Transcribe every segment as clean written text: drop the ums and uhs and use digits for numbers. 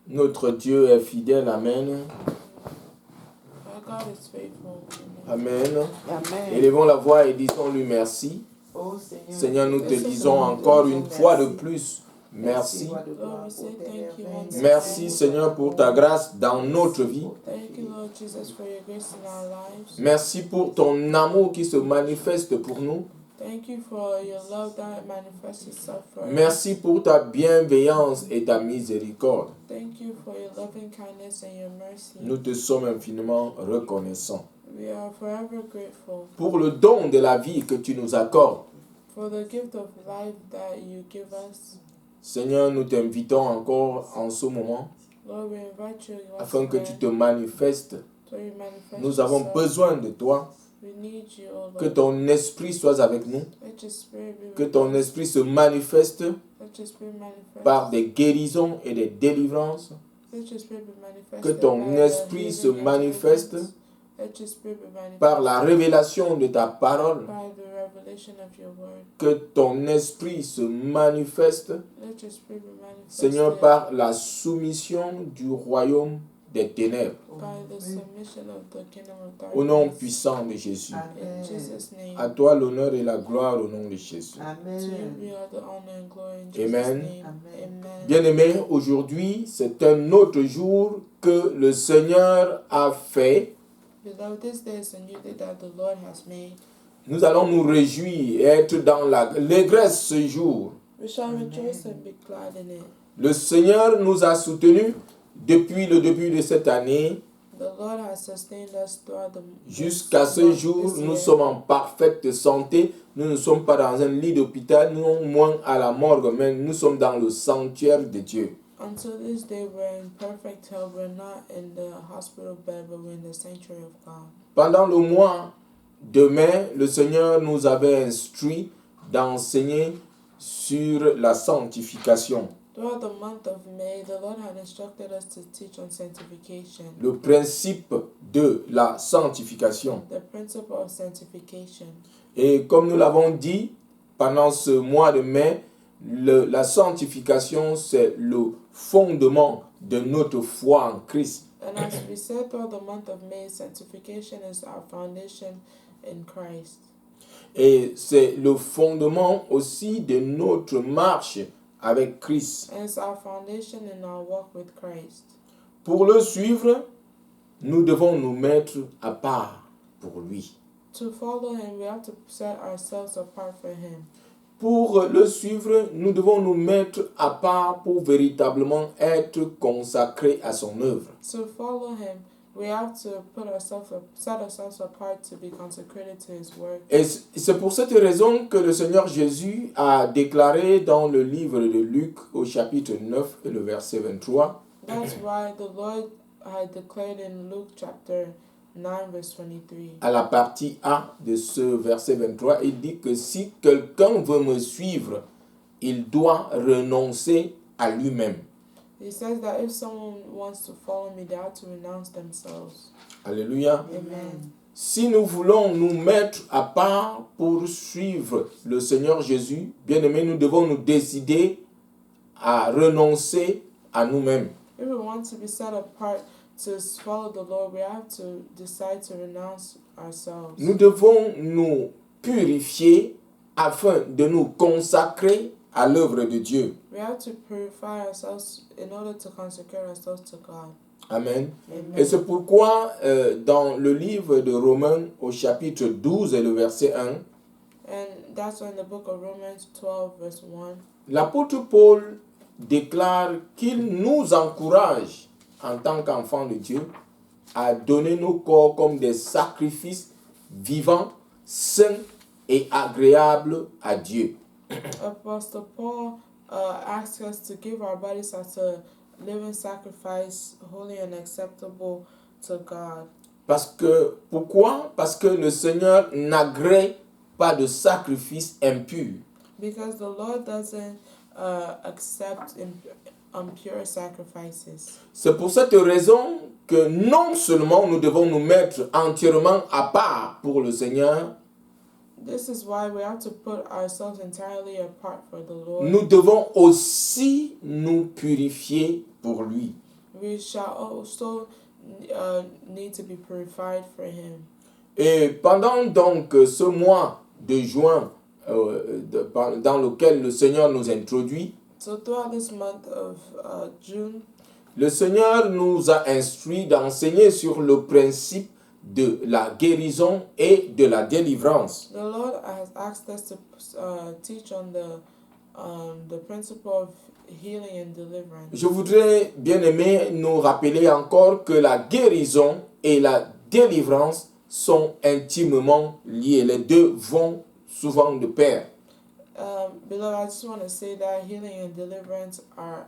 Notre Dieu est fidèle. Amen. Our God is faithful. Amen. Amen. Élevons la voix et disons-lui merci. Oh, Seigneur, nous te disons encore une fois de plus, merci. Lord, we say thank you once Merci, again. Seigneur, pour ta grâce dans notre vie. Thank you, Lord Jesus, for your grace in our lives. Merci pour ton amour qui se manifeste pour nous. Thank you for your love that manifests itself for us. Merci pour ta bienveillance et ta miséricorde. Thank you for your loving kindness and your mercy. Nous te sommes infiniment reconnaissants We are forever grateful pour le don de la vie que tu nous accordes. for the gift of life that you give us. Seigneur, nous t'invitons encore en ce moment Lord, we invite you once afin que tu again te manifestes. so you manifest Nous avons yourself. besoin de toi. We need you, O Lord. Que ton esprit soit avec nous. Let your spirit be Que with ton us. esprit se manifeste Let your spirit manifest. par des guérisons et des délivrances. Let your spirit be manifested Que ton by the esprit se healing manifeste deliverance. Let your spirit be manifested par la révélation de ta parole. by the revelation of your word. Que ton esprit se manifeste, Let your spirit be manifested Seigneur, par la soumission du royaume des ténèbres. by the submission of the kingdom of darkness. Au nom puissant de Jésus. In Jesus' name. À toi l'honneur et la gloire au nom de Jésus. To you Amen. be all the honor and glory in Jesus' Amen. name. Amen. Amen. Bien-aimés, aujourd'hui, c'est un autre jour que le Seigneur a fait. Beloved, this day is a new day that the Lord has made. Nous allons nous réjouir et être dans l'allégresse ce jour. We shall rejoice and be glad in it. Le Seigneur nous a soutenus depuis le début de cette année. The Lord has sustained us throughout Jusqu'à ce this jour, nous year. sommes en parfaite santé. Nous ne sommes pas dans un lit d'hôpital, non moins à la morgue, mais nous sommes dans le sanctuaire de Dieu. Until this day, we're in perfect health. We're not in the hospital bed, but we're in the sanctuary of God. Pendant le mois de mai, le Seigneur nous avait instruit d'enseigner sur la sanctification, Throughout the month of May, the Lord had instructed us to teach on sanctification, le principe de la sanctification. the principle of sanctification. Et comme nous l'avons dit, pendant ce mois de mai, la sanctification, c'est le fondement de notre foi en Christ. And as we said throughout the month of May, sanctification is our foundation in Christ. Et c'est le fondement aussi de notre marche avec Christ. And it's our foundation in our walk with Christ. Pour le suivre, nous devons nous mettre à part pour lui. To follow Him, we have to set ourselves apart for Him. Pour le suivre, nous devons nous mettre à part pour véritablement être consacrés à son œuvre. To follow Him, we have to set ourselves apart to be consecrated to His work. Et c'est pour cette raison que le Seigneur Jésus a déclaré dans le livre de Luc au chapitre 9 et le verset 23, That's why the Lord had declared in Luke chapter 9 verse 23. à la partie A de ce verset 23, il dit que si quelqu'un veut me suivre, il doit renoncer à lui-même. He says that if someone wants to follow me, they have to renounce themselves. Alléluia. Amen. Si nous voulons nous mettre à part pour suivre le Seigneur Jésus, bien-aimés, nous devons nous décider à renoncer à nous-mêmes. If we want to be set apart to follow the Lord, we have to decide to renounce ourselves. Nous devons nous purifier afin de nous consacrer à l'œuvre de Dieu. We have to purify ourselves in order to consecrate ourselves to God. Amen. Amen. Et c'est pourquoi dans le livre de Romains au chapitre 12 et le verset 1, And that's why in the book of Romans 12 verse 1, l'apôtre Paul déclare qu'il nous encourage en tant qu'enfants de Dieu à donner nos corps comme des sacrifices vivants, sains et agréables à Dieu. Apostle Paul asks us to give our bodies as a living sacrifice, holy and acceptable to God. Pourquoi? Parce que le Seigneur n'agrée pas de sacrifices impurs. Because the Lord doesn't accept impure sacrifices. C'est pour cette raison que non seulement nous devons nous mettre entièrement à part pour le Seigneur, This is why we have to put ourselves entirely apart for the Lord. nous devons aussi nous purifier pour lui. we shall also need to be purified for Him. Et pendant donc ce mois de juin dans lequel le Seigneur nous introduit, So throughout this month of June, le Seigneur nous a instruit d'enseigner sur le principe de la guérison et de la délivrance. the Lord has asked us to teach on the principle of healing and deliverance. Je voudrais, bien aimé, nous rappeler encore que la guérison et la délivrance sont intimement liés. Les deux vont souvent de pair. Beloved, I just want to say that healing and deliverance are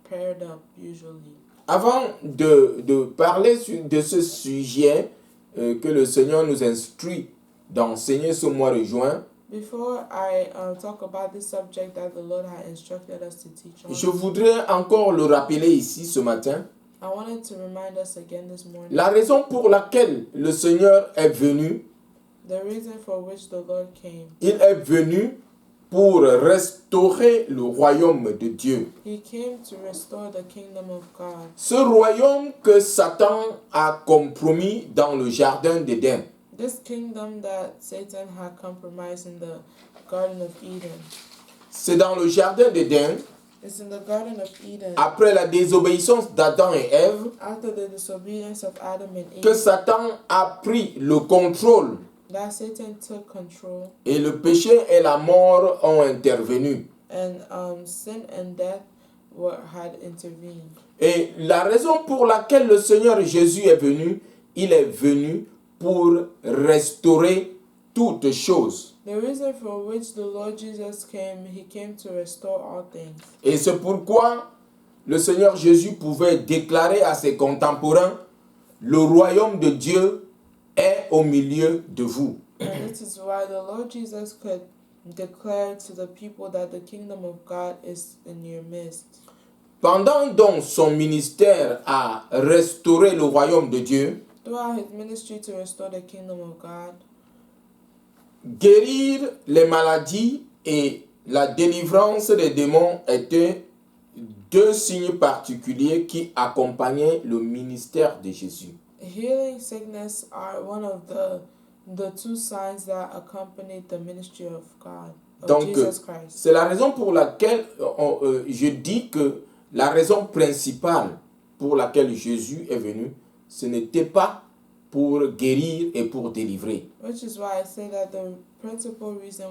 paired up usually. Avant de parler de ce sujet que le Seigneur nous instruit d'enseigner ce mois de juin, Before I talk about this subject that the Lord had instructed us to teach on, je voudrais encore le rappeler ici ce matin. I wanted to remind us again this morning La raison pour laquelle le Seigneur est venu, the reason for which the Lord came. il est venu pour restaurer le royaume de Dieu. He came to restore the kingdom of God. Ce royaume que Satan a compromis dans le jardin d'Éden. This kingdom that Satan had compromised in the Garden of Eden. C'est dans le jardin d'Éden, It's in the Garden of Eden. après la désobéissance d'Adam et Ève, After the disobedience of Adam and que Eve, Satan a pris le contrôle that Satan took control, et le péché et la mort ont intervenu. and sin and death had intervened. Et la raison pour laquelle le Seigneur Jésus est venu, il est venu pour restaurer toutes choses. The reason for which the Lord Jesus came, He came to restore all things. Et c'est pourquoi le Seigneur Jésus pouvait déclarer à ses contemporains, le royaume de Dieu est au milieu de vous. And this is why the Lord Jesus could declare to the people that the kingdom of God is in your midst. Pendant donc son ministère à restaurer le royaume de Dieu, Throughout His ministry to restore the kingdom of God, guérir les maladies et la délivrance des démons étaient deux signes particuliers qui accompagnaient le ministère de Jésus. healing sickness are one of the two signs that accompanied the ministry of God, of Donc, Jesus Christ. c'est la raison pour laquelle je dis que la raison principale pour laquelle Jésus est venu, ce n'était pas pour guérir et pour délivrer. Which is why I say that the principal reason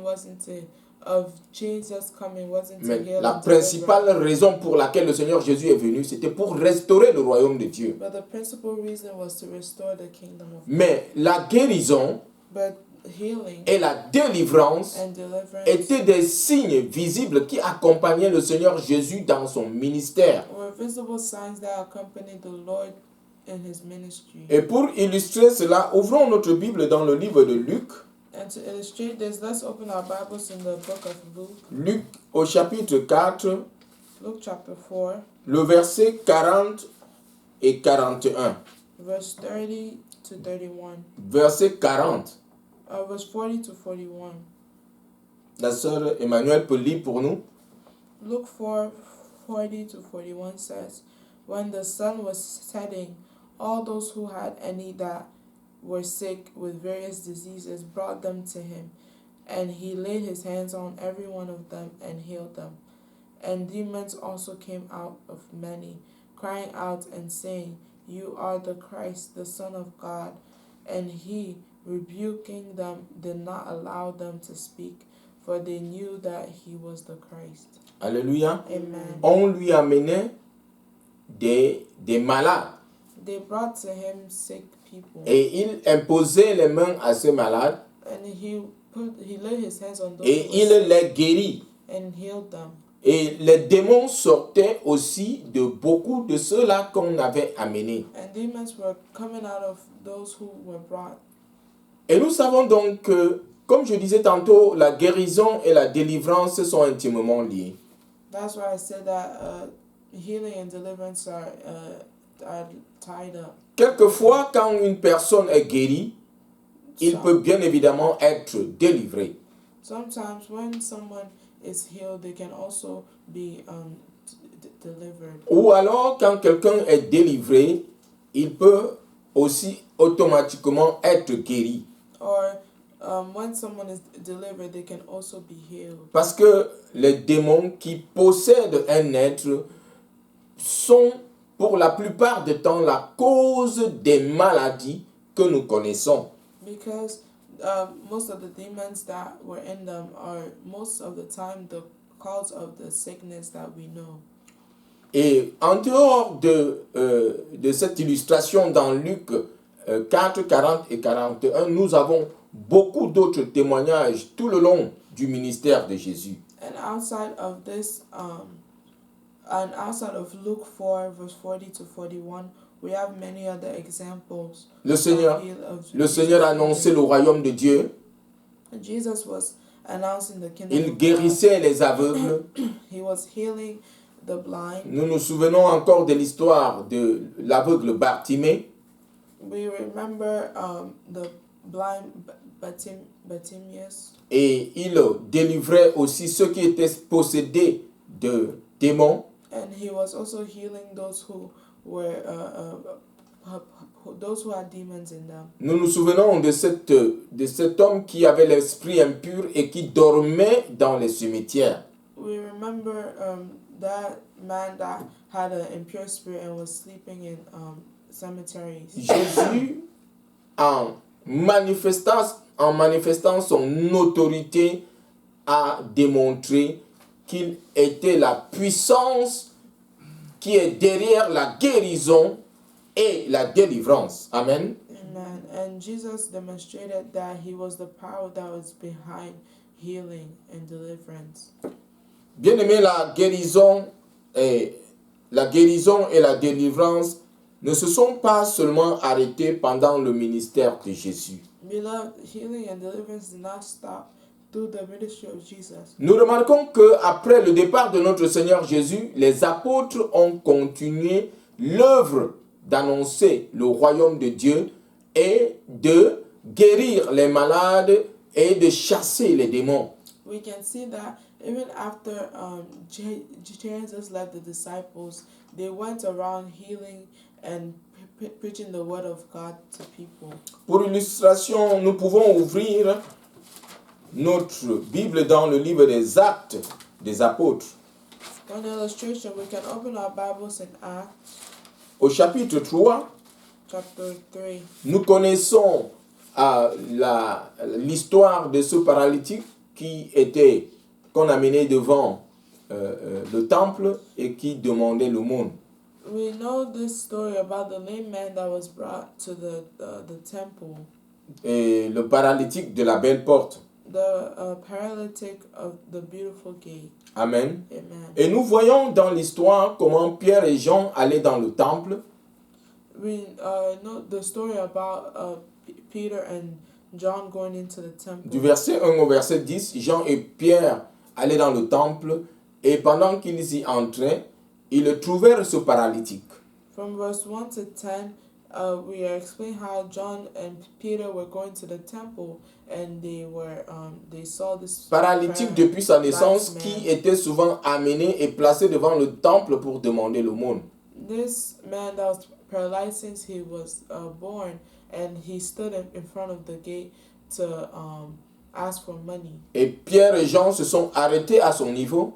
of Jesus coming wasn't to Mais heal la and deliver. principale raison pour laquelle le Seigneur Jésus est venu, c'était pour restaurer le royaume de Dieu. But the principal reason was to restore the kingdom of God. Mais la guérison But healing et la délivrance and deliverance étaient des signes visibles qui accompagnaient le Seigneur Jésus dans son ministère. were visible signs that accompanied the Lord in His ministry. Et pour illustrer cela, ouvrons notre Bible dans le livre de Luc. And to illustrate this, let's open our Bibles in the book of Luke, Luc au chapitre 4, Luke chapter 4, le verset 40 et 41. verse 30 to 31. Verset 40. Verse 40 to 41. La sœur Emmanuel peut lire pour nous. Luke 4, 40 to 41 says, when the sun was setting, all those who had any that were sick with various diseases brought them to him, and he laid his hands on every one of them and healed them. And demons also came out of many, crying out and saying, you are the Christ, the Son of God. And he, rebuking them, did not allow them to speak, for they knew that he was the Christ. Alléluia. Amen. On lui amenait des malades. They brought to him sick people, Et il imposait les mains à ces malades and he laid his hands on those et who il were sick les guérit. and healed them. Et les démons sortaient aussi de beaucoup de ceux-là qu'on avait amenés. And demons were coming out of those who were brought. Et nous savons donc que, comme je disais tantôt, la guérison et la délivrance sont intimement liées. That's why I said that healing and deliverance are tied up. Quelquefois, quand une personne est guérie, il peut bien évidemment être délivré. Sometimes when someone is healed, they can also be delivered. Ou alors, quand quelqu'un est délivré, il peut aussi automatiquement être guéri. Or when someone is delivered, they can also be healed. Parce que les démons qui possèdent un être sont pour la plupart du temps la cause des maladies que nous connaissons. Because most of the demons that were in them are most of the time the cause of the sickness that we know. Et en dehors de cette illustration dans Luc 4, 40 et 41, nous avons beaucoup d'autres témoignages tout le long du ministère de Jésus. And outside of this, and outside of Luke 4, verse 40 to 41, we have many other examples. Le Seigneur annonçait le royaume de Dieu. Jesus was announcing the kingdom Il of God. guérissait les aveugles. He was healing the blind. Nous nous souvenons encore de l'histoire de l'aveugle Bartimée. We remember the blind Bartimaeus. Et il délivrait aussi ceux qui étaient possédés de démons. And he was also healing those who were those who had demons in them. Nous nous souvenons de cet homme qui avait l'esprit impur et qui dormait dans les cimetières. We remember that man that had an impure spirit and was sleeping in cemeteries. Jésus, en manifestant son autorité, a démontré qu'il était la puissance qui est derrière la guérison et la délivrance. Amen. Amen. And Jesus demonstrated that he was the power that was behind healing and deliverance. Bien-aimé, la guérison et la délivrance ne se sont pas seulement arrêtés pendant le ministère de Jésus. Beloved, healing and deliverance did not stop through the ministry of Jesus. Nous remarquons qu'après le départ de notre Seigneur Jésus, les apôtres ont continué l'œuvre d'annoncer le royaume de Dieu et de guérir les malades et de chasser les démons. We can see that even after Jesus left the disciples, they went around healing and preaching the word of God to people. Pour illustration, nous pouvons ouvrir notre Bible dans le livre des Actes des Apôtres. For an illustration, we can open our Bibles in Acts Au chapitre 3, chapter 3. nous connaissons l'histoire de ce paralytique qu'on a mené devant le temple et qui demandait l'aumône. We know this story about the lame man that was brought to the temple. Et le paralytique de la belle porte. The paralytic of the beautiful gate. Amen. Amen. Et nous voyons dans l'histoire comment Pierre et Jean allaient dans le temple. We know the story about Peter and John going into the temple. Du verset 1 au verset 10, Jean et Pierre allaient dans le temple et pendant qu'ils y entraient, ils trouvèrent ce paralytique. From verse 1 to 10, we are explaining how John and Peter were going to the temple and they saw this Paralytique depuis sa naissance qui était souvent amené et placé devant le temple pour demander l'aumône. This man that was paralyzed since he was born, and he stood in front of the gate to ask for money. Et Pierre et Jean se sont arrêtés à son niveau.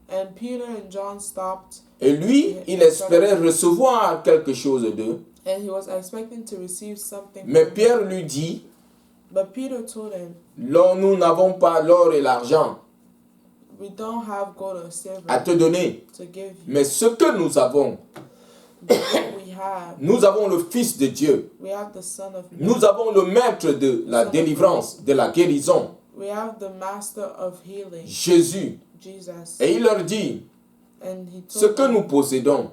And Peter and John stopped. Et lui, il espérait recevoir quelque chose d'eux. And he was expecting to receive something. Mais Pierre lui dit, But Peter told him, nous n'avons pas l'or et l'argent we don't have gold or silver à te donner. to give you. Mais ce que nous avons, But what we have, nous avons le Fils de Dieu. we have the Son of Man. Nous avons le maître de la délivrance, de la guérison, We have the Master of healing, Jésus. Jesus. Et il leur dit, And he ce told que them, nous possédons,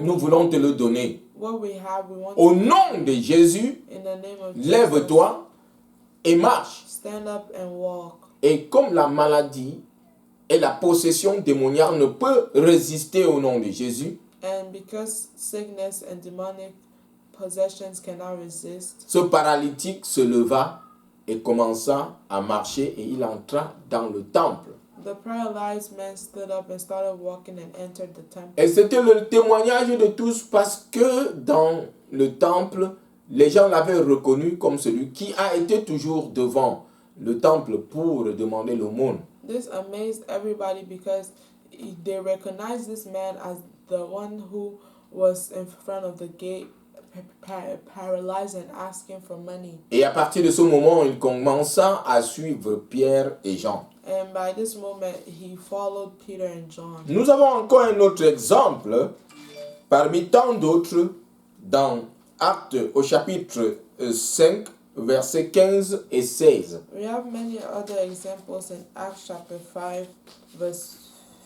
nous voulons te le donner. what we have, we want Au to nom de Jésus, in the name of Jesus. lève-toi et marche. Stand up and walk. Et comme la maladie et la possession démoniaque ne peut résister au nom de Jésus, And because sickness and demonic possessions cannot resist, ce paralytique se leva et commença à marcher et il entra dans le temple. The paralyzed man stood up and started walking and entered the temple. Et c'était le témoignage de tous parce que dans le temple, les gens l'avaient reconnu comme celui qui a été toujours devant le temple pour demander l'aumône. This amazed everybody because they recognized this man as the one who was in front of the gate, paralyzed and asking for money. Et à partir de ce moment, il commença à suivre Pierre et Jean. And by this moment, he followed Peter and John. Nous avons encore un autre exemple, parmi tant d'autres, dans Actes au chapitre 5, versets 15 et 16. We have many other examples in Acts chapter 5, verse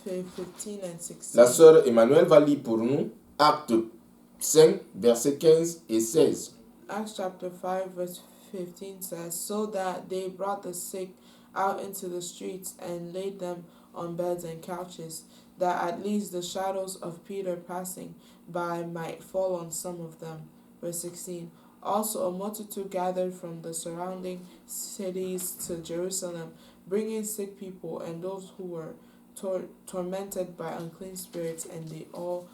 15 and 16. La sœur Emmanuel va lire pour nous Actes 5, versets 15 et 16. Acts chapter 5, verse 15 says, "So that they brought the sick out into the streets and laid them on beds and couches, that at least the shadows of Peter passing by might fall on some of them." Verse 16, "Also a multitude gathered from the surrounding cities to Jerusalem, bringing sick people and those who were tormented by unclean spirits, and they all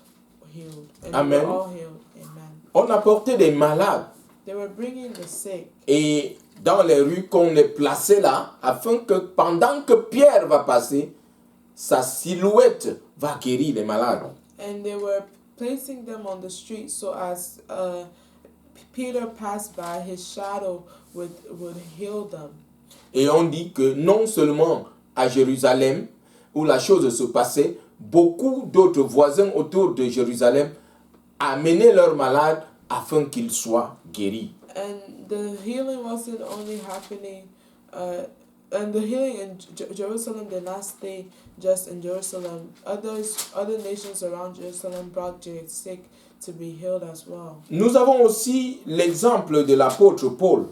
healed." And Amen. They were all healed. Amen. On apportait des malades They were bringing the sick. et dans les rues qu'on les plaçait là, afin que pendant que Pierre va passer, sa silhouette va guérir les malades. And they were placing them on the street so as Peter passed by, his shadow would heal them. Et on dit que non seulement à Jérusalem, où la chose se passait, beaucoup d'autres voisins autour de Jérusalem amenaient leurs malades afin qu'ils soient guéris. And the healing wasn't only happening, and the healing in Jerusalem did not stay just in Jerusalem. Other nations around Jerusalem brought the sick to be healed as well. Nous avons aussi l'exemple de l'apôtre Paul,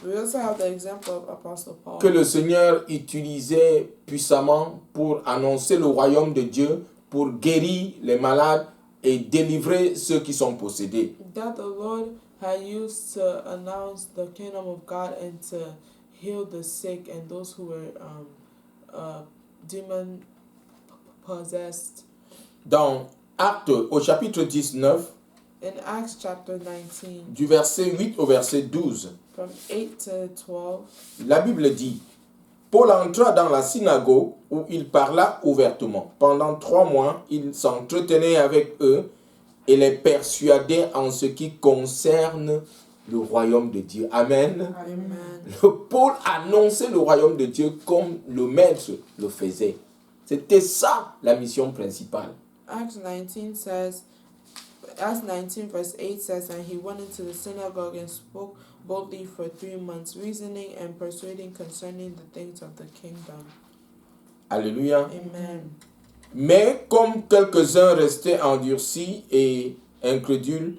We also have the example of Apostle Paul, que le Seigneur utilisait puissamment pour annoncer le royaume de Dieu, pour guérir les malades et délivrer ceux qui sont possédés. that the Lord had used to announce the kingdom of God and to heal the sick and those who were demon possessed. Dans Actes au chapitre 19, In Acts chapter 19, du verset 8 au verset 12, from 8 to 12, la Bible dit: Paul entra dans la synagogue où il parla ouvertement. Pendant 3 mois, il s'entretenait avec eux et les persuadait en ce qui concerne le royaume de Dieu. Amen. Amen. Paul annonçait le royaume de Dieu comme le maître le faisait. C'était ça la mission principale. Acts 19 verse 8 says, "And he went into the synagogue and spoke boldly for 3 months, reasoning and persuading concerning the things of the kingdom." Alléluia. Amen. Mais comme quelques-uns restaient endurcis et incrédules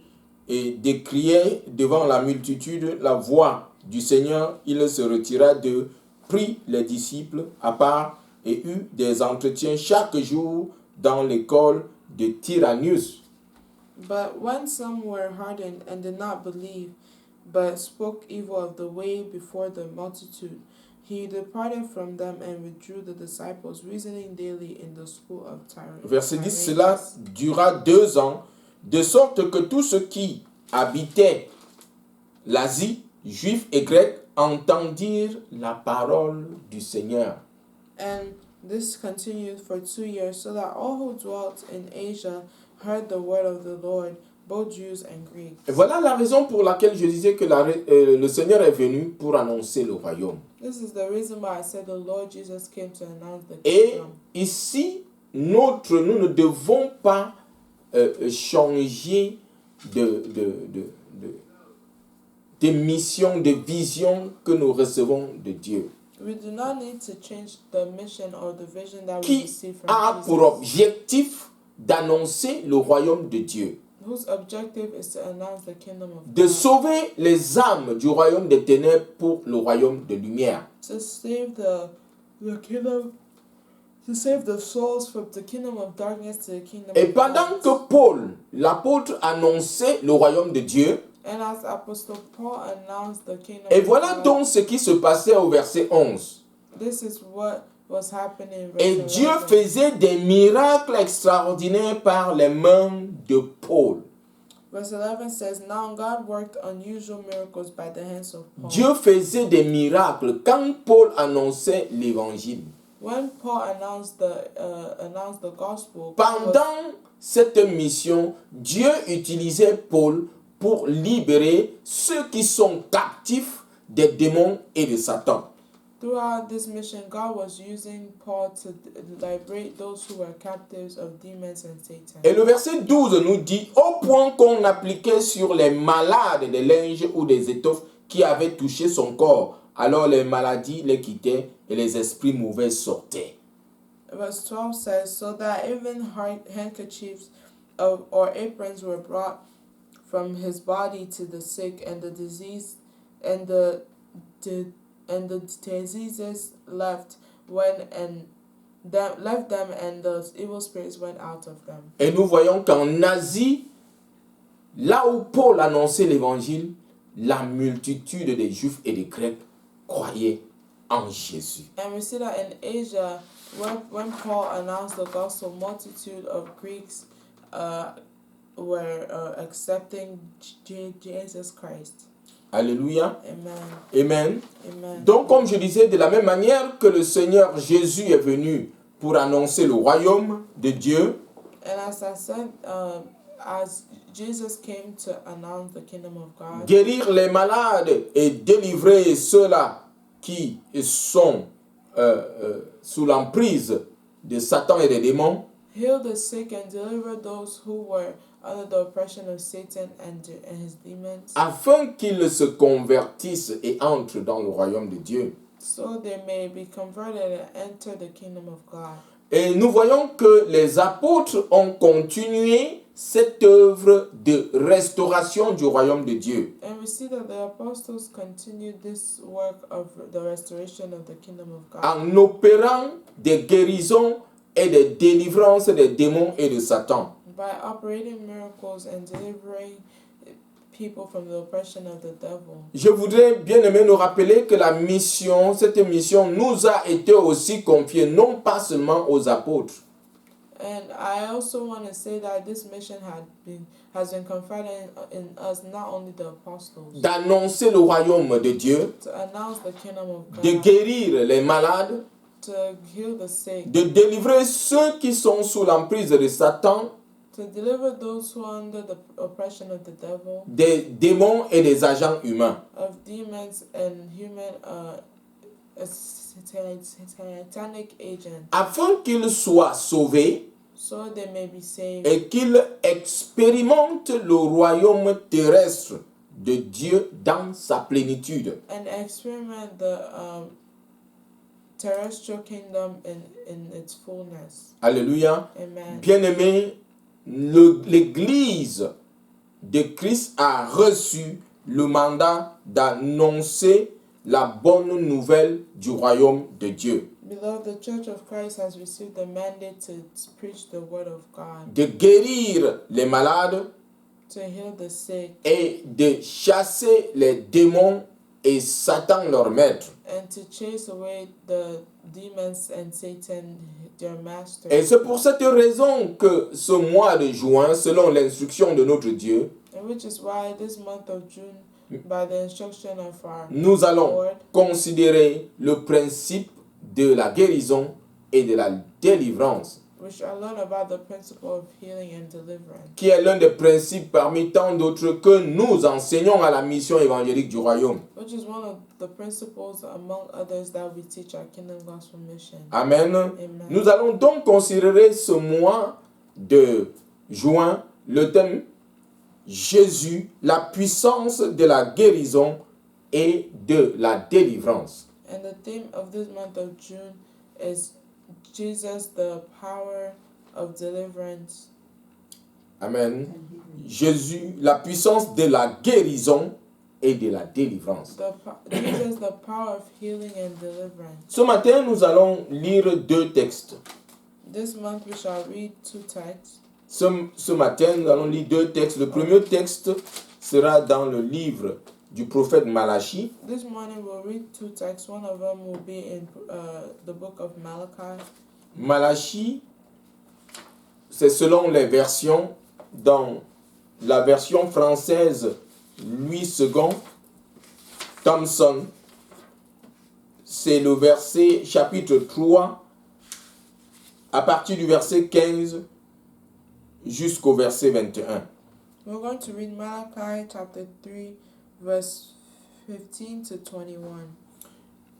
et décriaient devant la multitude la voix du Seigneur, il se retira d'eux, prit les disciples à part et eut des entretiens chaque jour dans l'école de Tyrannus. But when some were hardened and did not believe, but spoke evil of the way before the multitude, he departed from them and withdrew the disciples, reasoning daily in the school of Tyrannus. Verset 10, cela dura 2 ans, de sorte que tous ceux qui habitaient l'Asie, juifs et grecs, entendirent la parole du Seigneur. And this continued for 2 years, so that all who dwelt in Asia heard the word of the Lord, both Jews and Greeks. Et voilà la raison pour laquelle je disais que le Seigneur est venu pour annoncer le royaume. This is the reason why I said the Lord Jesus came to announce the Et kingdom. ici, nous ne devons pas changer de mission, de vision que nous recevons de Dieu. We do not need to change the mission or the vision that we Qui receive from a Jesus, pour objectif d'annoncer le royaume de Dieu, whose objective is to announce the kingdom of de God, sauver les âmes du royaume des ténèbres pour le royaume de lumière. to save the kingdom, to save the souls from the kingdom of darkness to the kingdom Et of pendant light. que Paul, l'apôtre, annonçait le royaume de Dieu, And as Apostle Paul announced the kingdom et of voilà God, donc ce qui se passait au verset 11. this is what was happening in Et verse Dieu 11. faisait des miracles extraordinaires par les mains de Paul. Verse 11 says, Now God worked unusual miracles by the hands of Paul. Dieu faisait des miracles quand Paul annonçait l'évangile. When Paul announced the gospel, Pendant cette mission, Dieu utilisait Paul pour libérer ceux qui sont captifs des démons et de Satan. throughout this mission, God was using Paul to liberate those who were captives of demons and Satan. Et le verset 12 nous dit, au point qu'on appliquait sur les malades des linges ou des étoffes qui avaient touché son corps, alors les maladies les quittaient et les esprits mauvais sortaient. Verse 12 says, So that even handkerchiefs or aprons were brought from his body to the sick, and the disease and the diseases left them, and the evil spirits went out of them. Et nous voyons qu'en Asie, là où Paul annonçait l'évangile, la multitude des Juifs et des Grecs croyaient en Jésus. And we see that in Asia, when Paul announced the gospel, multitude of Greeks were accepting Jesus Christ. Alléluia. Amen. Amen. Amen. Donc, comme je disais, de la même manière que le Seigneur Jésus est venu pour annoncer le royaume de Dieu, And as I said, as Jesus came to announce the kingdom of God, guérir les malades et délivrer ceux-là qui sont sous l'emprise de Satan et des démons, heal the sick and deliver those who were under the oppression of Satan and his demons, afin qu'ils se convertissent et entrent dans le royaume de Dieu. so they may be converted and enter the kingdom of God. Et nous voyons que les apôtres ont continué cette œuvre de restauration du royaume de Dieu. And we see that the apostles continued this work of the restoration of the kingdom of God En opérant des guérisons et des délivrances des démons et de Satan. by operating miracles and delivering people from the oppression of the devil. Je voudrais bien aimer nous rappeler que la mission, cette mission nous a été aussi confiée, non pas seulement aux apôtres, And I also want to say that this mission has been confided in us, not only the apostles, d'annoncer le royaume de Dieu, to announce the kingdom of de God, guérir les malades, to heal the sick, de délivrer ceux qui sont sous l'emprise de Satan, to deliver those who are under the oppression of the devil, des démons et des agents humains. of demons and human satanic agents, Afin qu'ils soient sauvés so they may be saved et qu'ils expérimentent le royaume terrestre de Dieu dans sa plénitude. and experiment the terrestrial kingdom in its fullness. Alléluia. Amen. Bien-aimés, l'Église de Christ a reçu le mandat d'annoncer la bonne nouvelle du royaume de Dieu, Beloved, the Church of Christ has received the mandate to preach the word of God, de guérir les malades to heal the sick, et de chasser les démons et Satan leur maître. and to chase away the demons and Satan, their master. Et c'est pour cette raison que ce mois de juin, selon l'instruction de notre Dieu, And which is why this month of June, by the instruction of our nous allons Lord, considérer le principe de la guérison et de la délivrance, we shall learn about the principle of healing and deliverance, qui est l'un des principes parmi tant d'autres que nous enseignons à la mission évangélique du royaume. which is one of the principles among others that we teach our Kingdom Gospel mission. Amen. Amen. Nous allons donc considérer ce mois de juin le thème Jésus, la puissance de la guérison et de la délivrance. And the theme of this month of June is Jesus, the power of deliverance. Amen. Jésus, la puissance de la guérison et de la délivrance. Jesus, the power of healing and deliverance. Ce matin, nous allons lire deux textes. This month we shall read two texts. Ce matin, nous allons lire deux textes. Le premier texte sera dans le livre du prophète Malachie. This morning we'll read two texts. One of them will be in the book of Malachi. Malachie, c'est selon les versions. Dans la version française, Louis II, Thomson, c'est le verset chapitre 3, à partir du verset 15 jusqu'au verset 21. We're going to read Malachi chapter 3, verse 15 to 21.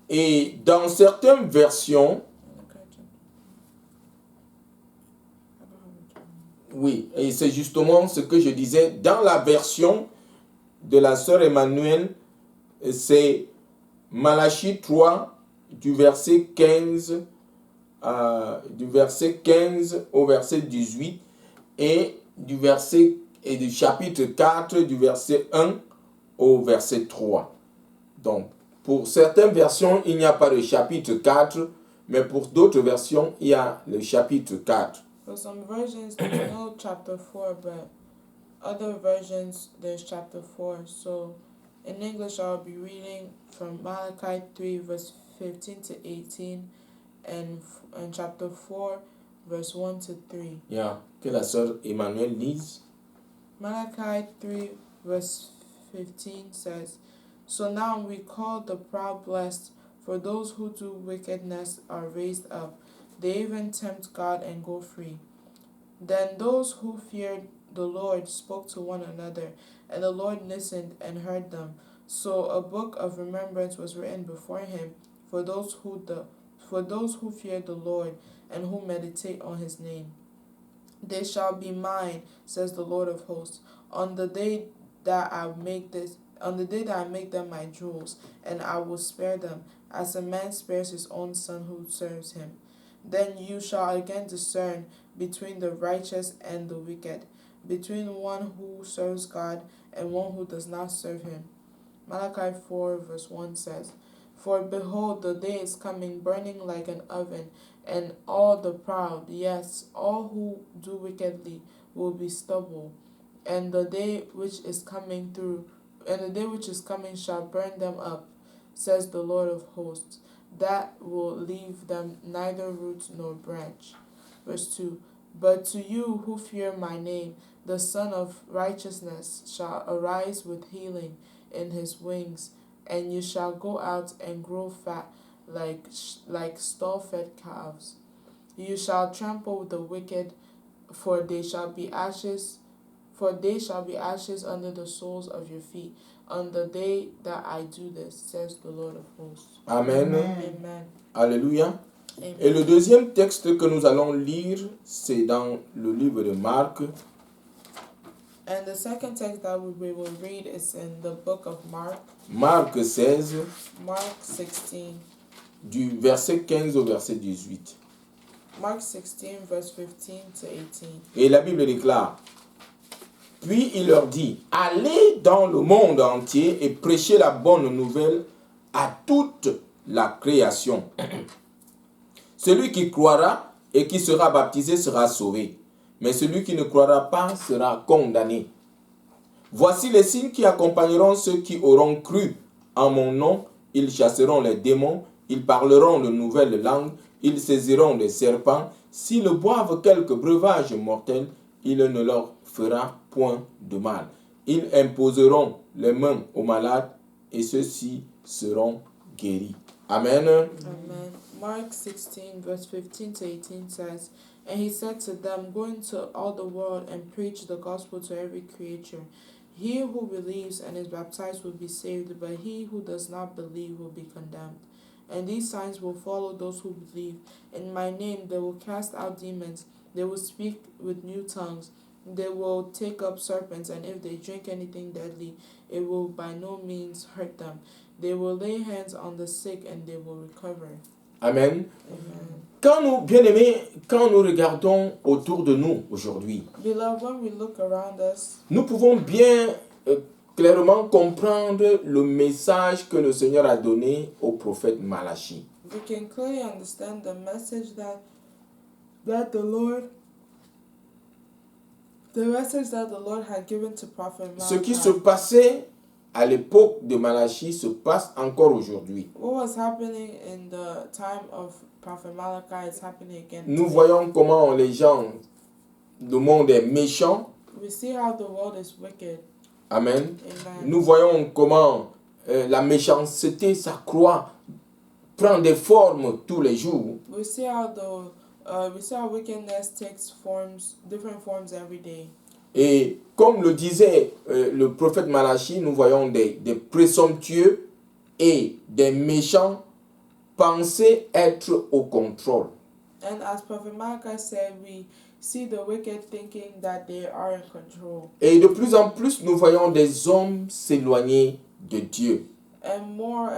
Et dans certaines versions, oui, et c'est justement ce que je disais, dans la version de la sœur Emmanuel, c'est Malachie 3, du verset 15 au verset 18, et du chapitre 4, du verset 1 au verset 3. Donc, pour certaines versions, il n'y a pas de chapitre 4, mais pour d'autres versions, il y a le chapitre 4. For some versions, there's no chapter 4, but other versions, there's chapter 4. So, in English, I'll be reading from Malachi 3, verse 15 to 18, and chapter 4, verse 1 to 3. Yeah. Que la sœur Emmanuel lise. Malachi 3, verse 15 says, So now we call the proud blessed, for those who do wickedness are raised up. They even tempt God and go free. Then those who feared the Lord spoke to one another, and the Lord listened and heard them. So a book of remembrance was written before him for those who fear the Lord and who meditate on his name. They shall be mine, says the Lord of hosts, on the day that I make them my jewels, and I will spare them, as a man spares his own son who serves him. Then you shall again discern between the righteous and the wicked, between one who serves God and one who does not serve him. Malachi 4, verse 1 says, For behold, the day is coming, burning like an oven, and all the proud, yes, all who do wickedly, will be stubble. And the day which is coming shall burn them up, says the Lord of hosts, that will leave them neither root nor branch. Verse 2, But to you who fear my name, the Son of Righteousness shall arise with healing in his wings, and you shall go out and grow fat like stall-fed calves. You shall trample the wicked, for they shall be ashes under the soles of your feet on the day that I do this, says the Lord of hosts. Amen. Amen. Alléluia. Amen. Et le deuxième texte que nous allons lire, c'est dans le livre de Marc. And the second text that we will read is in the book of Mark. Marc 16. Mark 16. Du verset 15 au verset 18. Mark 16, verse 15 to 18. Et la Bible déclare, Puis il leur dit, allez dans le monde entier et prêchez la bonne nouvelle à toute la création. Celui qui croira et qui sera baptisé sera sauvé, mais celui qui ne croira pas sera condamné. Voici les signes qui accompagneront ceux qui auront cru en mon nom. Ils chasseront les démons, ils parleront de nouvelles langues, ils saisiront des serpents. S'ils boivent quelque breuvage mortel, il ne leur fera point de mal. Ils imposeront les mains aux malades et ceux-ci seront guéris. Amen. Amen. Mark 16, verse 15 to 18 says, And he said to them, Go into all the world and preach the gospel to every creature. He who believes and is baptized will be saved, but he who does not believe will be condemned. And these signs will follow those who believe. In my name they will cast out demons. They will speak with new tongues. They will take up serpents, and if they drink anything deadly, it will by no means hurt them. They will lay hands on the sick, and they will recover. Amen. Amen. Quand nous regardons autour de nous aujourd'hui, Beloved, when we look around us, nous pouvons bien clairement comprendre le message que le Seigneur a donné au prophète Malachie. we can clearly understand the message that the Lord had given to Prophet Ce qui se Malachi. passait à l'époque de Malachie se passe encore aujourd'hui. What was happening in the time of Prophet Malachi is happening again Nous today. voyons comment les gens, le monde est méchant. We see how the world is wicked. Amen. Amen. Nous voyons comment la méchanceté s'accroît, prend des formes tous les jours. We see how wickedness takes forms, different forms every day. Et comme le disait le prophète Malachie, nous voyons des présomptueux et des méchants penser être au contrôle. And as Prophet Malachi said, we see the wicked thinking that they are in control. Et de plus en plus, nous voyons des hommes s'éloigner de Dieu. And more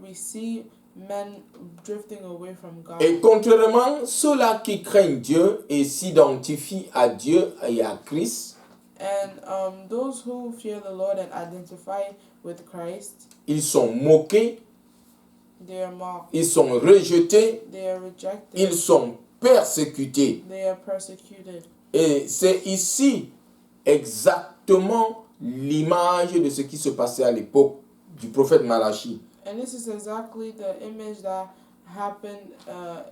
we see men drifting away from God. Et contrairement, ceux-là qui craignent Dieu et s'identifient à Dieu et à Christ, And those who fear the Lord and identify with Christ, ils sont moqués, they are mocked, ils sont rejetés, they are rejected, ils sont persécutés. they are persecuted. Et c'est ici exactement l'image de ce qui se passait à l'époque du prophète Malachie. And this is exactly the image that happened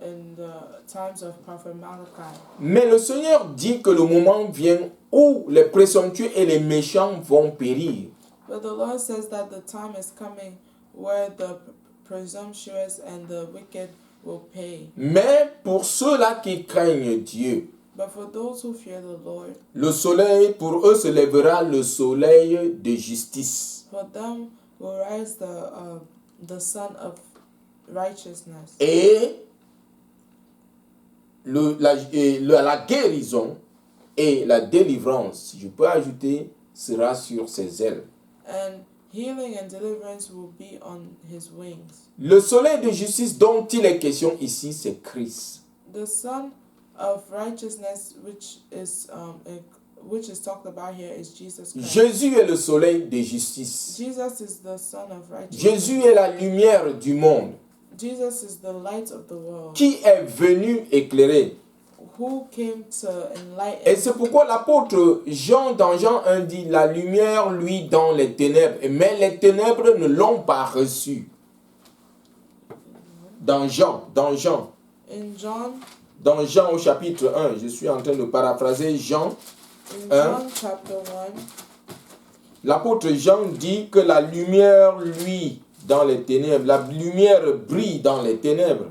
in the times of Prophet Malachi. Mais le Seigneur dit que le moment vient où les présomptueux et les méchants vont périr. But the Lord says that the time is coming where the presumptuous and the wicked will pay. Mais pour ceux-là qui craignent Dieu, But for those who fear the Lord, le soleil, pour eux, se lèvera le soleil de justice. for them will rise the sun of righteousness. Et la guérison et la délivrance, si je peux ajouter, sera sur ses ailes. And healing and deliverance will be on his wings. Le soleil de justice dont il est question ici, c'est Christ. The sun of righteousness, which is talked about here, is Jesus Christ. Jésus est le soleil de justice. Jesus is the sun of righteousness. Jésus est la lumière du monde. Jesus is the light of the world. Qui est venu éclairer. Who came to enlighten. Et c'est pourquoi l'apôtre Jean, dans Jean 1, dit, la lumière, lui, dans les ténèbres. Mais les ténèbres ne l'ont pas reçu. Dans Jean. In John. Dans Jean au chapitre 1, je suis en train de paraphraser Jean. In John chapter 1. L'apôtre Jean dit que la lumière, lui, dans les ténèbres, la lumière brille dans les ténèbres.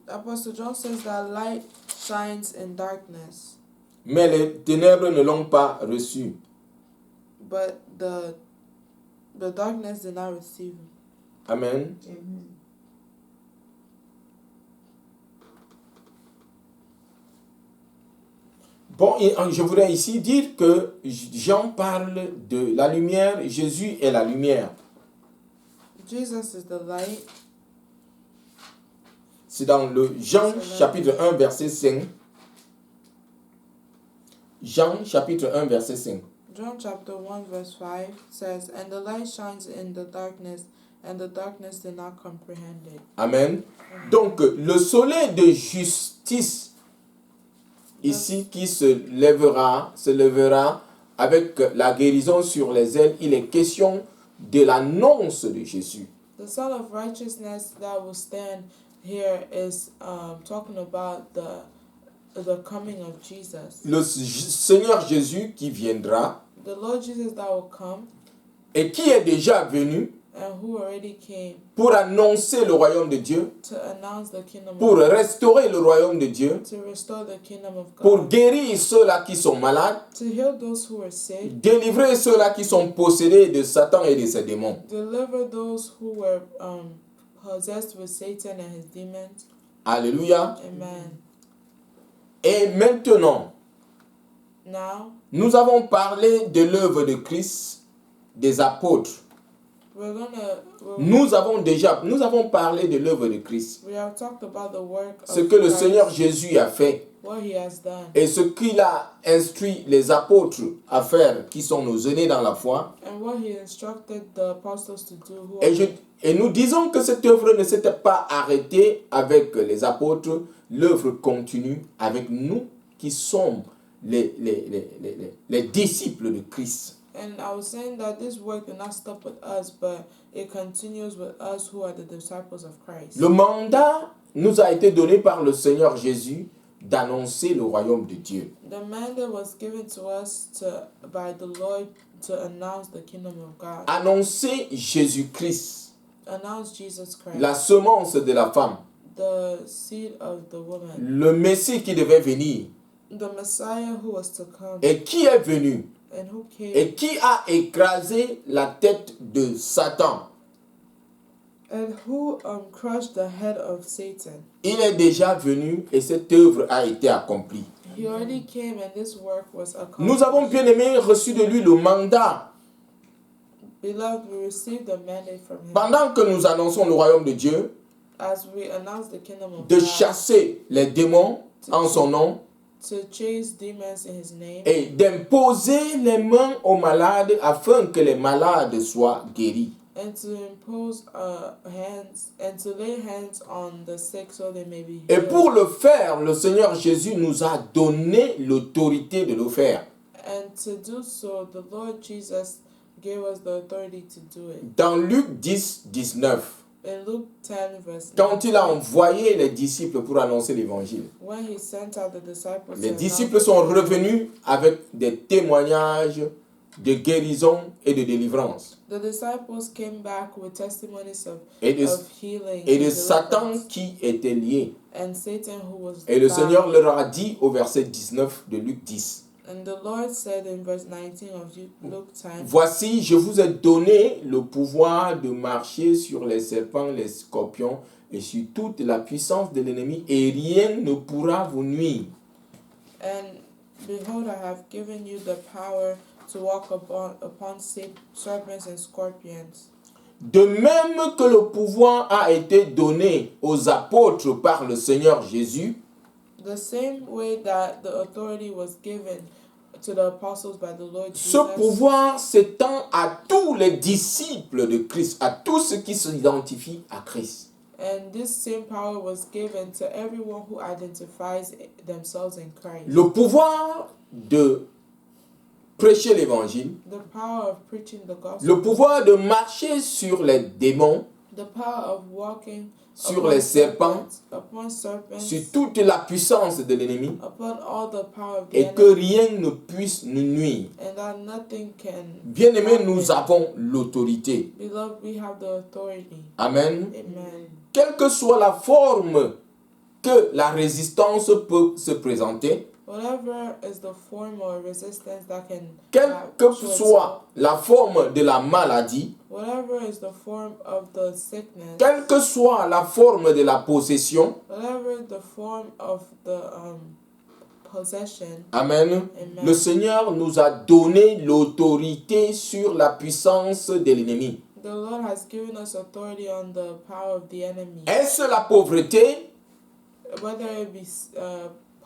Apostle John says that light shines in darkness. Mais les ténèbres ne l'ont pas reçu. But the darkness did not receive him. Amen. Amen. Bon, et je voudrais ici dire que Jean parle de la lumière, Jésus est la lumière. Jesus is the light. C'est dans le Jean chapitre 1 verset 5. Jean chapitre 1 verset 5. John chapter 1 verse 5 says, "And the light shines in the darkness, and the darkness did not comprehend it." Amen. Donc le soleil de justice ici qui se lèvera avec la guérison sur les ailes, il est question de l'annonce de Jésus. The Son of Righteousness that will stand here is talking about the coming of Jesus. Le Seigneur Jésus qui viendra The Lord Jesus that will come et qui est déjà venu and who already came pour annoncer le royaume de Dieu, to announce the kingdom pour of God, restaurer le royaume de Dieu, to restore the kingdom of God, pour guérir ceux-là qui sont malades, to heal those who are sick, délivrer ceux-là qui sont possédés de Satan et de ses démons. deliver those who were possessed with Satan and his demons. Alléluia. Amen. Et maintenant, Now, nous avons parlé de l'œuvre de Christ, des apôtres. Nous avons parlé de l'œuvre de Christ. We have talked about the work Ce of que le Christ, Seigneur Jésus a fait what he has done, et ce qu'il a instruit les apôtres à faire, qui sont nos aînés dans la foi. and what he instructed the apostles to do. Who are Et nous disons que cette œuvre ne s'était pas arrêtée avec les apôtres. L'œuvre continue avec nous qui sommes les disciples de Christ. And I was saying that this work did not stop with us, but it continues with us who are the disciples of Christ. Le mandat nous a été donné par le Seigneur Jésus d'annoncer le royaume de Dieu. The mandate was given to us by the Lord to announce the kingdom of God. Annoncer Jésus-Christ, Announce Jesus Christ, la semence de la femme, the seed of the woman, le Messie qui devait venir the Messiah who was to come, et qui est venu and who came, et qui a écrasé la tête de Satan. and who crushed the head of Satan. Il est déjà venu et cette œuvre a été accomplie. He already came and this work was accomplished. Nous avons bien aimé reçu de lui le mandat. Beloved, we received the mandate from him Pendant que nous annonçons le royaume de Dieu, as we announce the kingdom of de God, chasser les démons en son nom to chase demons in his name, et d'imposer les mains aux malades afin que les malades soient guéris. and to impose hands and to lay hands on the sick so they may be Et healed. pour le faire, le Seigneur Jésus nous a donné l'autorité de le faire. And to do so, the Lord Jesus gave us the authority to do it. Dans Luc 10, 19, In Luke 10 verse quand il a 9, envoyé les disciples pour annoncer l'évangile, when he sent out the disciples, les to disciples announce sont the kingdom, revenus avec des témoignages de guérison et de délivrance. the disciples came back with testimonies Et de, of healing et de and Satan deliverance, qui était lié. and Satan who was Et le bound. Seigneur leur a dit au verset 19 de Luc 10, And the Lord said in verse 19 of Luke 10, voici, je vous ai donné le pouvoir de marcher sur les serpents, les scorpions et sur toute la puissance de l'ennemi et rien ne pourra vous nuire. and behold, I have given you the power to walk upon serpents and scorpions. De même que le pouvoir a été donné aux apôtres par le Seigneur Jésus, The same way that the authority was given to the apostles by the Lord ce Jesus, pouvoir s'étend à tous les disciples de Christ, à tous ceux qui s'identifient à Christ. and this same power was given to everyone who identifies themselves in Christ. Le pouvoir de prêcher l'évangile, The power of preaching the gospel, le pouvoir de marcher sur les démons, the power of walking sur upon les serpents, upon serpents, sur toute la puissance de l'ennemi, upon all the power of the et que enemy, rien ne puisse nous nuire. and that nothing can. Bien-aimés, nous avons l'autorité. Beloved, we have the authority. Amen. Amen. Quelle que soit la forme que la résistance peut se présenter, Whatever is the form or resistance that can quelle que show soit la forme de la maladie, whatever is the form of the sickness, quelle que soit la forme de la possession, whatever the form of the possession, Amen. Amen. Le Seigneur nous a donné l'autorité sur la puissance de l'ennemi. the Lord has given us authority on the power of the enemy. Est-ce la pauvreté? Whether it be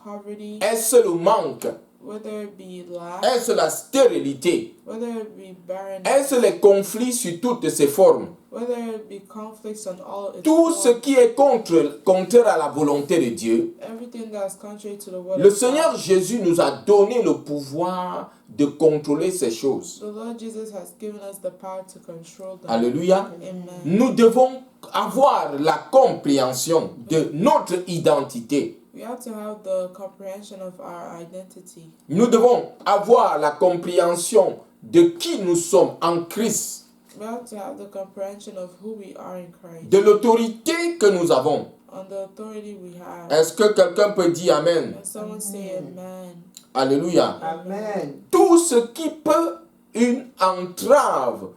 poverty, Est-ce le manque? whether it be lack, Est-ce la stérilité? whether it be barrenness, Est-ce les conflits sur toutes ses formes? whether it be conflicts on all its Tout ce forms, qui est contraire à la volonté de Dieu, everything that is contrary to the word le of Seigneur God. Jésus nous a donné le pouvoir de contrôler ces choses. The Lord Jesus has given us the power to control them. Alléluia. Amen. Nous devons avoir la compréhension de notre identité. We have to have the comprehension of our identity. Nous devons avoir la compréhension de qui nous sommes en Christ, We have to have the comprehension of who we are in Christ, de l'autorité que nous avons. on the authority we have. Est-ce que quelqu'un peut dire Amen? And someone say amen. Alléluia. Amen. Tout ce qui peut une entrave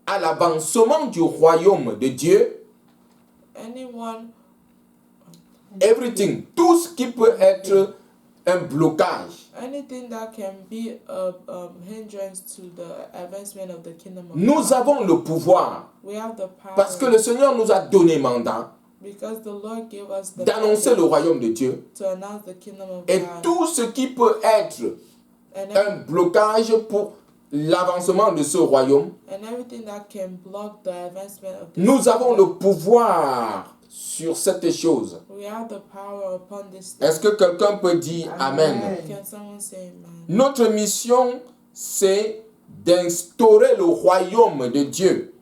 à l'avancement du royaume de Dieu, Anyone, everything, tout ce qui peut être un blocage. anything that can be a hindrance to the advancement of the kingdom of Nous God. avons le pouvoir We have the power parce que le Seigneur nous a donné mandat because the Lord gave us the d'annoncer le mandate royaume de Dieu. to announce the kingdom of Et God. tout ce qui peut être And, un blocage pour l'avancement de ce royaume, and everything that can block the advancement of this nous avons kingdom. le pouvoir sur cette chose. We have the power upon this. Est-ce que quelqu'un peut dire Amen? Amen. Can someone say amen? Notre mission, c'est d'instaurer le royaume de Dieu.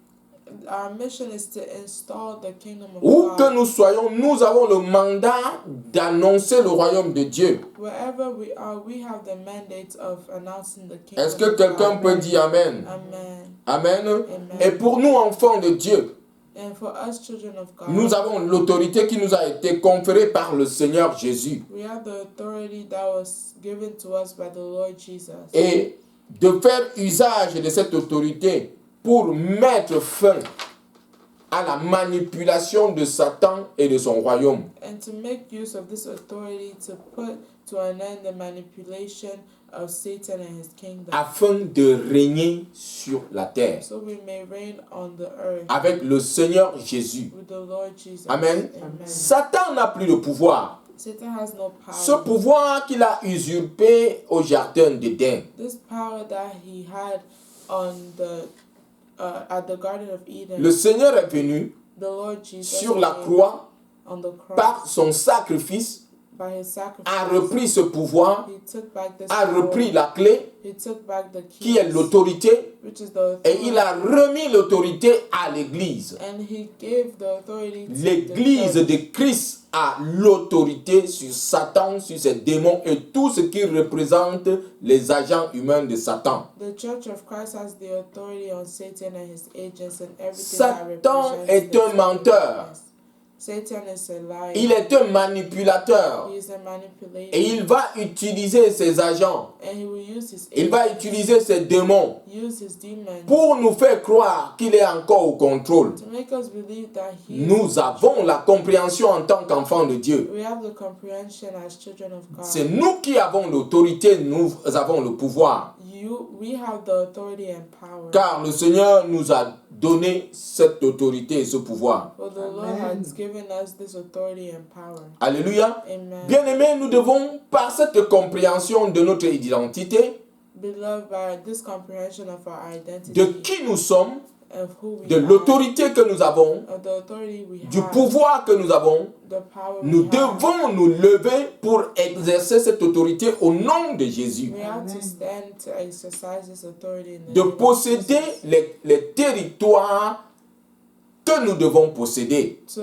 Our mission is to install the kingdom of Où que God. nous soyons, nous avons le mandat d'annoncer le royaume de Dieu. Wherever we are, we have the mandate of announcing the kingdom Est-ce que of quelqu'un God. peut dire Amen? Amen. Amen. Amen. Et pour nous, enfants de Dieu, And for us children of God, nous avons l'autorité qui nous a été conférée par le Seigneur Jésus. we have the authority that was given to us by the Lord Jesus. Et de faire usage de cette autorité pour mettre fin à la manipulation de Satan et de son royaume. And to make use of this authority to put to an end the manipulation of Satan and his kingdom. Afin de régner sur la terre So we may reign on the earth avec le Seigneur Jésus. with the Lord Jesus. Amen. Amen. Satan n'a plus de pouvoir. Satan has no Ce power. pouvoir qu'il a usurpé au jardin d'Éden. This power that he had on the at the Garden of Eden, Le Seigneur est venu the Lord Jesus sur la came croix on the cross par son sacrifice, by his sacrifice. a repris ce pouvoir, He took back this a power. repris la clé He took back the keys, qui est l'autorité which is the et authority, il a remis l'autorité à l'Église. and he gave the authority to L'Église the church. de Christ a l'autorité sur Satan, sur ses démons et tout ce qui représente les agents humains de Satan. The Church of Christ has the authority on Satan and his agents and everything Satan that represents est the un menteur. Satan is a liar. Il est un manipulateur He is a manipulator. et il va utiliser ses agents, And he will use his il va agents, utiliser ses démons use his demons pour nous faire croire qu'il est encore au contrôle. to make us believe that he is Nous avons la compréhension en tant qu'enfants de Dieu. We have the comprehension as children of God. C'est nous qui avons l'autorité, nous avons le pouvoir. We have the authority and power. Car le Seigneur nous a donné cette autorité et ce pouvoir. For the Lord has given us this authority and power. Alléluia. Amen. Bien-aimés, nous devons, par cette compréhension de notre identité, Beloved, by this comprehension of our de identity, qui nous sommes, of who we de are, l'autorité que nous avons, of the authority we du have, pouvoir que nous avons, the power nous we have, devons nous lever pour exercer cette autorité au nom de Jésus. we have to stand to exercise this authority in the De name of posséder Jesus. les territoires que nous devons posséder. To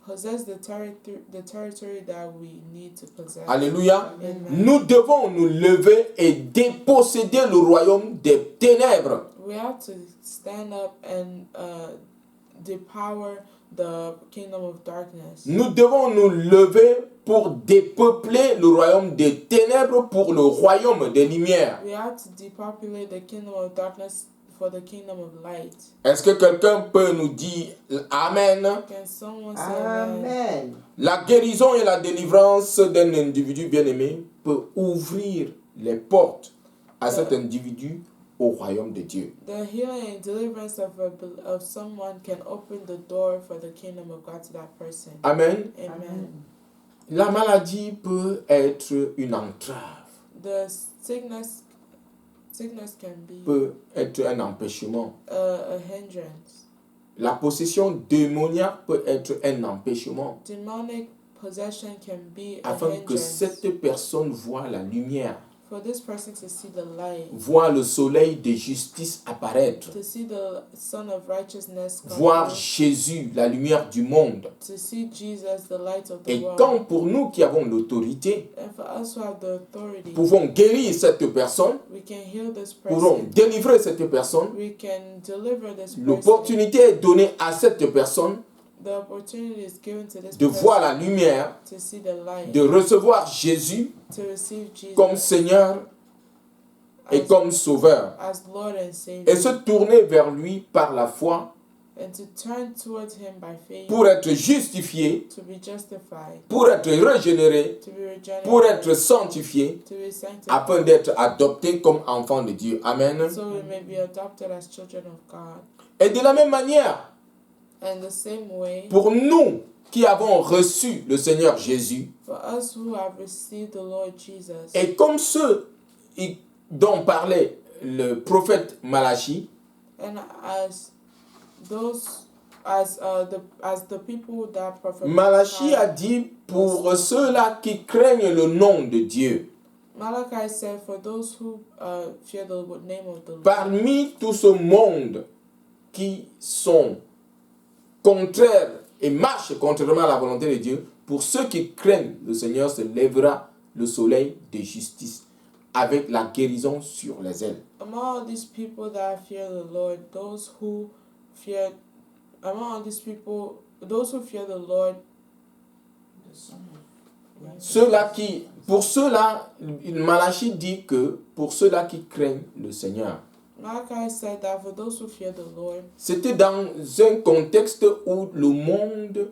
possess the territory that we need to possess. Alléluia. Amen. Nous devons nous lever et déposséder le royaume des ténèbres. We have to stand up and depower the kingdom of darkness. Nous devons nous lever pour dépeupler le royaume des ténèbres pour le royaume des lumières. We have to depopulate the kingdom of darkness for the kingdom of light. Est-ce que quelqu'un peut nous dire Amen? Can someone say amen? Amen. La guérison et la délivrance d'un individu bien-aimé peut ouvrir les portes à cet individu au royaume de Dieu. The healing and deliverance of someone can open the door for the kingdom of God to that person. Amen. Amen. La maladie peut être une entrave, The sickness can be peut être un empêchement. a hindrance. La possession démoniaque peut être un empêchement Demonic possession can be a afin que hindrance cette personne voie la lumière, for this person to see the light, voie le soleil de justice apparaître, to see the sun of righteousness come voir forth, Jésus, la lumière du monde. to see Jesus, the light of the Et world. quand pour nous qui avons l'autorité, And for us who have the authority, pouvons guérir cette personne, we can heal this pouvons person. délivrer cette personne, We can deliver this person. l'opportunité est donnée à cette personne The opportunity is given to this de person voir la lumière, to see the light, de recevoir Jésus to receive Jesus comme Seigneur et as, comme Sauveur, as Lord and Savior, et se tourner vers lui par la foi and to turn towards Him by faith, pour être justifié, to be justified, pour être régénéré, to be regenerated, pour être sanctifié, to be sanctified, afin d'être adopté comme enfant de Dieu. Amen. so we may be adopted as children of God. Et de la même manière, And the same way, pour nous qui avons reçu le Seigneur Jésus, for us who have received the Lord Jesus, et comme ceux dont parlait le prophète Malachie, and as those as the people that prophet Malachie a dit pour ceux-là qui craignent le nom de Dieu. Malachi said, for those who fear the name of the Lord, Parmi tout ce monde qui sont contraires et marchent contrairement à la volonté de Dieu, pour ceux qui craignent le Seigneur se lèvera le soleil de justice avec la guérison sur les ailes. among all these people that fear the Lord, those who fear, among all these people, those who fear the Lord, Ceux-là qui, pour ceux-là, Malachie dit que pour ceux-là qui craignent le Seigneur. Malachi said that for those who fear the Lord, C'était dans un contexte où le monde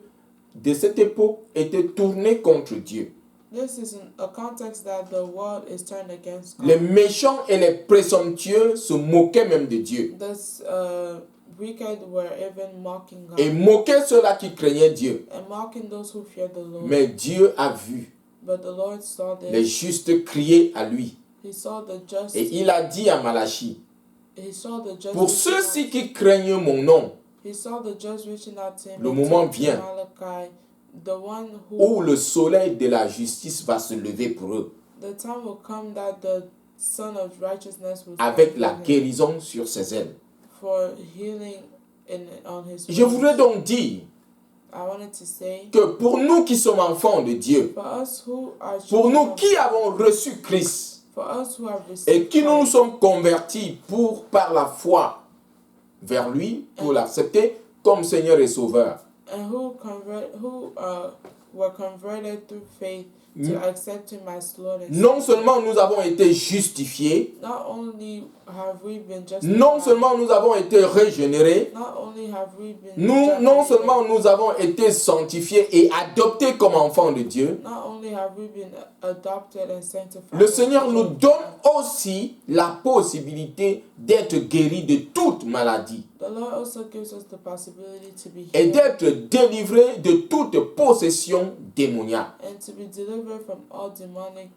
de cette époque était tourné contre Dieu. this is a context that the world is turned against God. Les méchants et les présomptueux se moquaient même de Dieu. This wicked were even mocking God Et moquaient ceux-là qui craignaient Dieu. and mocking those who fear the Lord. Mais Dieu a vu But the Lord saw les this. justes crier à lui. He saw the just. Et il a dit à Malachie, He saw the just. pour ceux-ci qui craignent mon nom, He saw the just reaching out to him. le and moment told vient Malachi, the one où who le soleil de la justice va se lever pour eux, the time will come that the Son of Righteousness will avec stand la with him guérison sur ses ailes. for healing on his Je wings. voudrais donc dire I wanted to say, que pour nous qui sommes enfants de Dieu, for us who are pour children nous of- qui avons reçu Christ for us who have et received qui nous Christ, sommes convertis par la foi vers lui, pour l'accepter comme Seigneur et Sauveur, and who were converted through faith to accept him as Lord and non Savior. seulement nous avons été justifiés, Not only have we been justified, non seulement nous avons été régénérés, not only have we been non regenerated, seulement nous avons été sanctifiés et adoptés comme enfants de Dieu, not only have we been adopted and sanctified, le Seigneur nous donne aussi la possibilité d'être guéris de toute maladie the Lord also gives us the possibility to be et healed d'être délivrés de toute possession démoniaque. and to be delivered from all demonic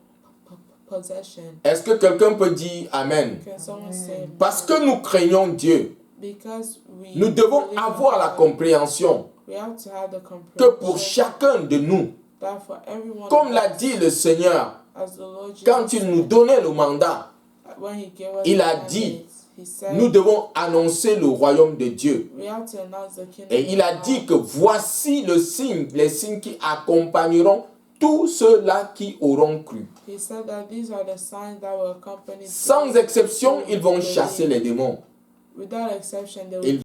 possession. Est-ce que quelqu'un peut dire Amen? Can someone say amen? Parce que nous craignons Dieu, Because we nous devons believe in avoir la God, compréhension we have to have the que pour comprehension chacun de nous, that for everyone, comme l'a dit le Seigneur, as the Lord Jesus quand il nous said, donnait le mandat, when he gave us il the a mandate, dit, he said, nous devons annoncer le royaume de Dieu. we have to announce the kingdom Et il a of dit God. que voici le signe, les signes qui accompagneront tous ceux-là qui auront cru. He said that these are the signs that will accompany Sans those exception, who ils vont believe. chasser les démons. Without exception, they Ils will